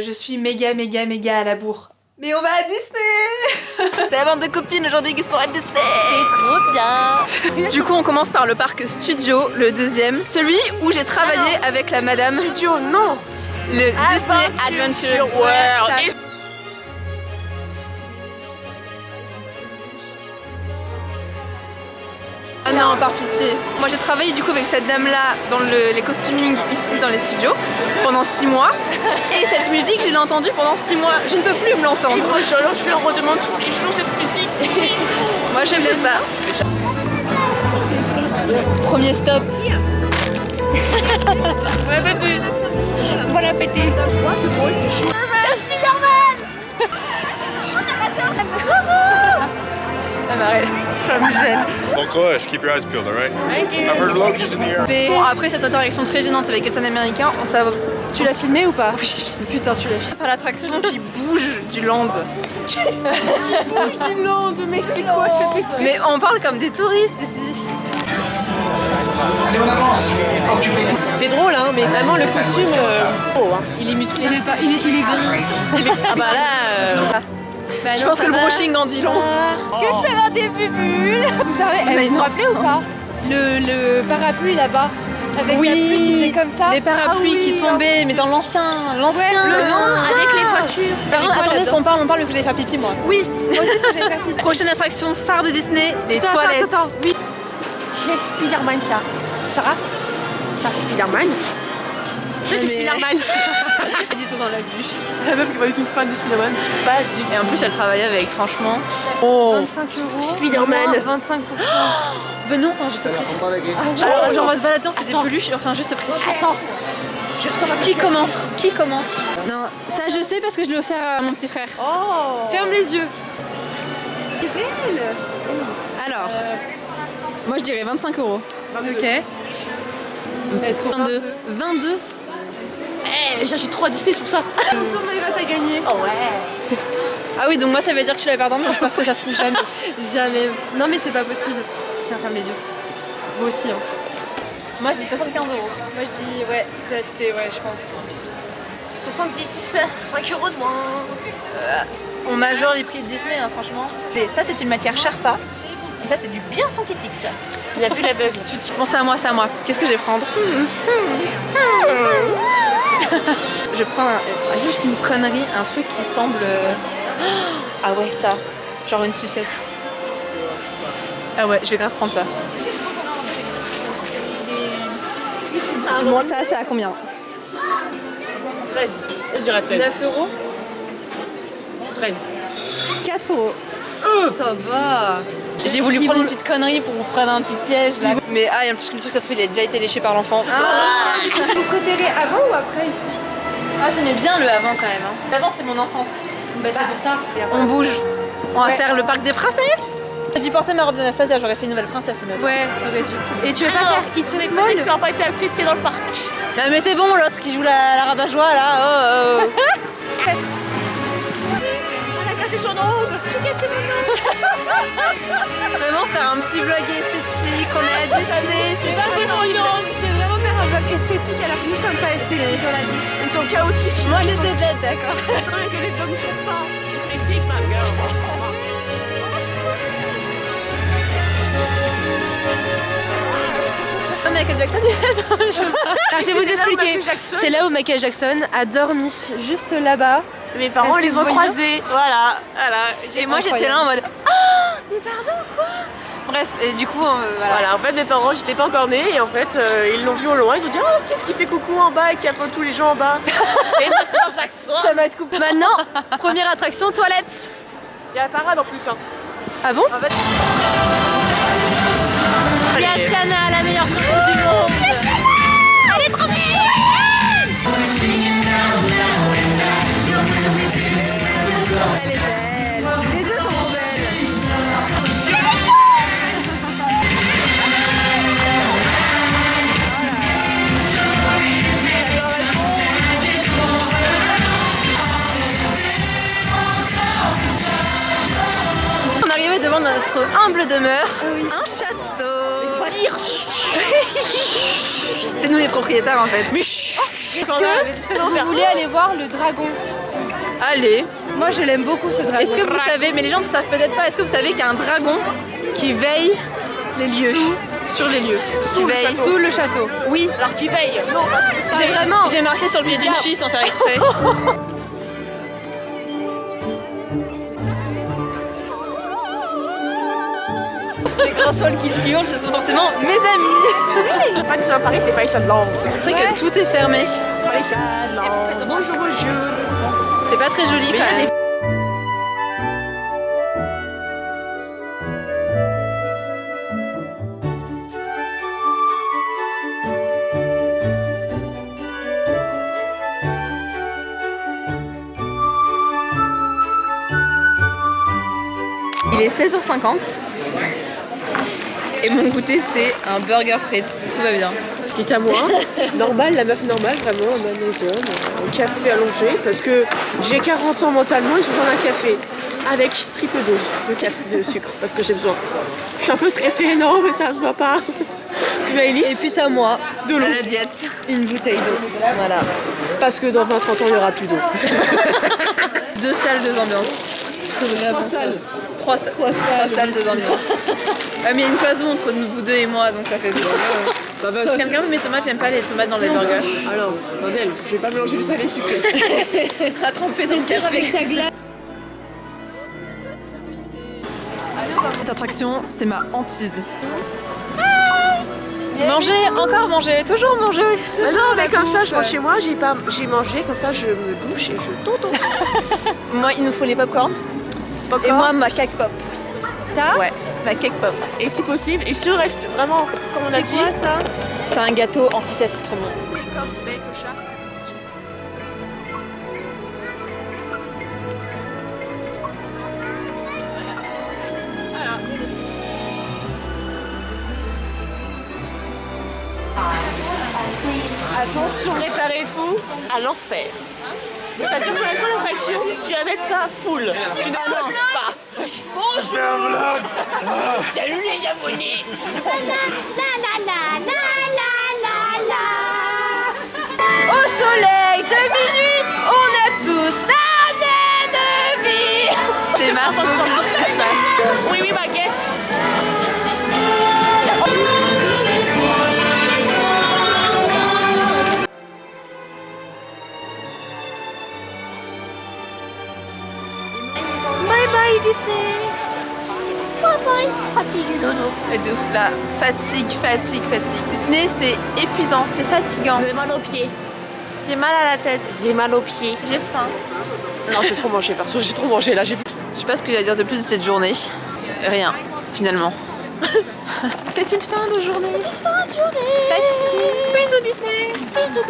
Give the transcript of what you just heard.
Je suis méga à la bourre. Mais on va à Disney. C'est la bande de copines aujourd'hui qui sont à Disney. C'est trop bien. Du coup on commence par le parc Studio, le deuxième. Celui où j'ai travaillé avec la madame. Studio, non. Le Disney Adventure World. Ah non, par pitié. Moi j'ai travaillé du coup avec cette dame là dans les costumings ici dans les studios pendant 6 mois. Et cette musique je l'ai entendue pendant 6 mois. Je ne peux plus me l'entendre. Moi je leur redemande tous les jours cette musique. Moi j'aime pas. Premier stop. Bon appétit. Bon appétit. Ça m'arrête. Ça me gêne. Bon courage, keep your eyes peeled, alright? I've heard Loki's in the air. Bon, après cette interaction très gênante avec Captain America, on s'avoue. Tu l'as filmé ou pas? Oui, putain, tu l'as filmé. Faire l'attraction qui bouge du land. Bouge du land, mais c'est quoi cette espèce? Mais on parle comme des touristes ici. C'est drôle, hein, mais vraiment le costume. Il est musclé. Il est gris. Ah bah là. Bah je pense que le brushing en dit long. Est-ce que je peux avoir des bubules? Vous savez, vous vous rappelez ou pas le parapluie là-bas avec la pluie qui faisait comme ça. Les parapluies qui tombaient, mais dans l'ancien. Avec les voitures. Par contre, attendez, est-ce qu'on parle mais je vais faire pipi moi. Oui, moi aussi faut que j'aille faire pipi. Prochaine attraction phare de Disney, les toilettes. Attends, oui. C'est Spider-Man ça. Sarah? Ça c'est Spider-Man? C'est Spider-Man. Pas du tout dans la vie. La meuf qui est pas du tout fan de Spider-Man. Pas du tout. Et en plus, elle travaillait avec, franchement. Oh 25 €. Spider-Man. 25%. Venons, enfin, juste prix. Alors, genre, on va se balader, on fait des peluches, enfin, juste prix. Attends. Je sens la Qui commence? Non, ça je sais parce que je l'ai offert à mon petit frère. Oh. Ferme les yeux. Alors, moi je dirais 25 €. Ok. 22. Eh, j'achète 3 Disney pour ça. Attention, Maïva, t'as gagné. Oh ouais. Ah oui, donc moi ça veut dire que je suis la perdante, mais je pense que ça se trouve jamais. Jamais. Non, mais c'est pas possible. Tiens, ferme les yeux. Vous aussi, hein. Moi je dis 75 €. Moi, je dis, ouais, c'était, ouais, je pense. 70, 5 € de moins. On majore les prix de Disney, hein, franchement. Ça c'est une matière Sherpa. Et ça c'est du bien synthétique ça. Il a vu l'aveugle. Bon, c'est à moi. Qu'est-ce que je vais prendre? Je prends juste une connerie, un truc qui semble... Ah ouais, ça. Genre une sucette. Ah ouais, je vais grave prendre ça. Bon, ça, c'est à combien? 13. Je dirais 13. 9 €? 13. 4 €. Ça va. J'ai voulu prendre une petite connerie pour vous prendre un petit piège là. Mais il y a un petit truc, ça se trouve, il a déjà été léché par l'enfant. Est-ce que vous préférez avant ou après ici? Ah, j'aimais bien le avant quand même. Hein. L'avant, c'est mon enfance. Bah, c'est pour ça. On bouge. On va faire le parc des princesses. J'ai dû porter ma robe d'Anastasia, j'aurais fait une nouvelle princesse honnêtement. Ouais, t'aurais dû. Et tu veux pas faire It's a Mais Small? peut-être qu'on n'a pas été accepté dans le parc. Mais c'est bon, l'autre qui joue la rabat-joie là. Peut-être. Elle a cassé son ongle. J'ai cassé mon ongle. Vraiment faire un petit vlog esthétique, on est à Disney, c'est Moi, j'ai vraiment faire un vlog esthétique alors que nous sommes pas esthétiques dans la vie. Ils sont chaotiques. Moi j'essaie de l'être, d'accord. Attends, que les vlogs ne sont pas esthétiques, ma gueule. Michael Jackson, Alors, je vais vous expliquer. C'est là où Michael Jackson a dormi, juste là-bas. Mes parents Elle les s'est ont voyant. croisés. Voilà. Et moi j'étais là en mode mais pardon quoi. Bref, et du coup voilà. Voilà, en fait mes parents, j'étais pas encore née et en fait ils l'ont vu au loin, ils ont dit oh qu'est-ce qui fait coucou en bas et qui affole tous les gens en bas. C'est Michael Jackson. Ça va être coupé. Maintenant, première attraction, toilette. Il y a la parade en plus hein. Ah bon? En fait, il y a Tiana, la meilleure princesse du monde. Elle est trop belle. Elle est belle. Les deux sont trop belles. On arrivait devant notre humble demeure. Un château. dire. C'est nous les propriétaires en fait. Mais Est-ce que vous voulez aller voir le dragon? Allez. Moi je l'aime beaucoup ce dragon. Est-ce que vous savez, mais les gens ne savent peut-être pas, est-ce que vous savez qu'il y a un dragon qui veille les lieux, sur les lieux, qui veille sous le château? Oui. alors qui veille. Non, parce que C'est vraiment. J'ai marché sur le pied d'une fille sans faire exprès. Les grands sols qui hurlent, ce sont forcément mes amis. pas Disneyland Paris, c'est pas Disneyland. C'est vrai que tout est fermé. Pas Disneyland. Bonjour, bonjour. C'est pas très joli Mais quand il y a même. des- Il est 16h50 et mon goûter c'est un burger frites, tout va bien. Qui est à moi, normal, la meuf normale, vraiment, en magnésium, un café allongé, parce que j'ai 40 ans mentalement et j'ai besoin d'un café avec triple dose de café, de sucre, parce que j'ai besoin. Je suis un peu stressée, non, mais ça se voit pas. Puis Maëlys, Et puis t'as moi, de l'eau, À la diète. une bouteille d'eau. Voilà. parce que dans 20-30 ans, il n'y aura plus d'eau. 2 salles, 2 ambiances. Trois salles. 3 salles, 2 ambiances. Ah, mais il y a une cloison entre vous deux et moi, donc ça fait 2. Bah, vas-y. Quelqu'un veut mes tomates? J'aime pas les tomates dans les burgers. Alors, Manel, je vais pas mélanger le salé et le sucré. À tremper dans le Sûr café. avec ta glace. Cette attraction, c'est ma hantise. Manger, encore manger, toujours manger. Mais non, mais comme ça, je rentre chez moi, j'ai mangé, comme ça, je me douche et je tonton. Moi, il nous faut les popcorn. Et moi, ma cake pop. T'as? Ouais. Ma cake pop. Et si possible, et si on reste vraiment, comme on a C'est dit, quoi ça? C'est un gâteau en Suisse citronnier. comme bec au chat. Attention, réparez-vous à l'enfer. Ça dure combien de temps l'attraction? Tu vas mettre ça à full. Tu n'arrêtes pas. Salut les abonnés. Au soleil de minuit, on a tous la même vie. C'est ma phobie, ce qui se passe. Oui, oui, baguette. Bye bye Disney. Bye bye. Fatigue dodo. Et de ouf, la fatigue. Disney c'est épuisant, c'est fatigant. J'ai mal aux pieds. J'ai mal à la tête. J'ai mal aux pieds. J'ai faim. Non, j'ai trop mangé, perso, j'ai trop mangé là. Je sais pas ce que j'ai à dire de plus de cette journée. Rien, finalement. C'est une fin de journée. Fatiguée. Bisous Disney. Bisous.